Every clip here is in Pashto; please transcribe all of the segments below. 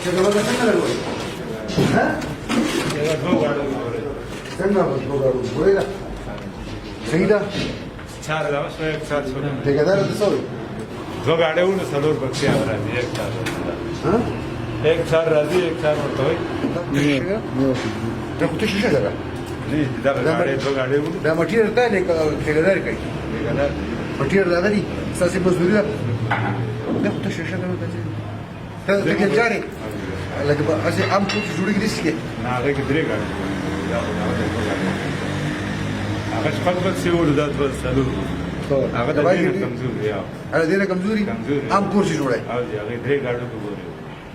څنګه لګوي ها څنګه وګورو ګورې صحیح ده चार गावस में एक साथ छोड़ ठेकेदार तो सो दो गाड़े उन सलोर बक्सी आ रहा है एक साथ हाँ एक साथ राजी एक साथ होता है ده خو ته شیشه ده जी इधर गाड़े दो गाड़े उन دا مټیر ته نه ټیکدار کوي ठेकेदार مټیر دا دی ساسي مزدوري ده دا خو ته شیشه ده ته دغه جاري لکه اسی عام څه جوړی دي سي ना आगे किधरे गाड़ी या هغه شپږ بکسې ور دات بس سلور هغه د دې کمزوري یا اړه دې کمزوري عام کورسي جوړه او هغه درې ګاډو کې ګوري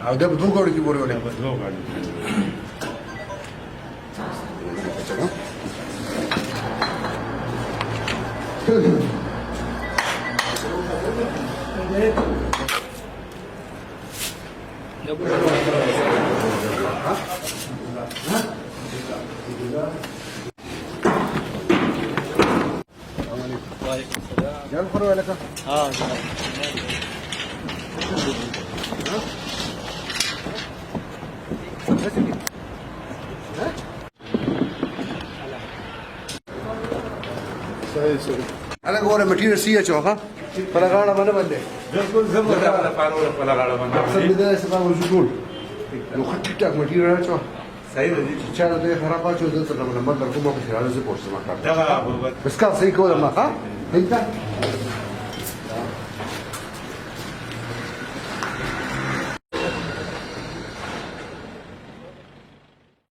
او دا په دوه ګاډو کې ورولې په دوه ګاډو جان خورو ولکه ها انا ګوره مټیر سی اچو ها پر غاړه باندې باندې بالکل زموږ د پارو په لغړه اصل باندې دې سبا وجود نو خټ ټاک مټیر اچو صحیح دی چې چا دې خراب اچو دې ته نمبر درکوم په خیال زه پوښتنه کوم دا بس کا صحیح کوله ما ها انت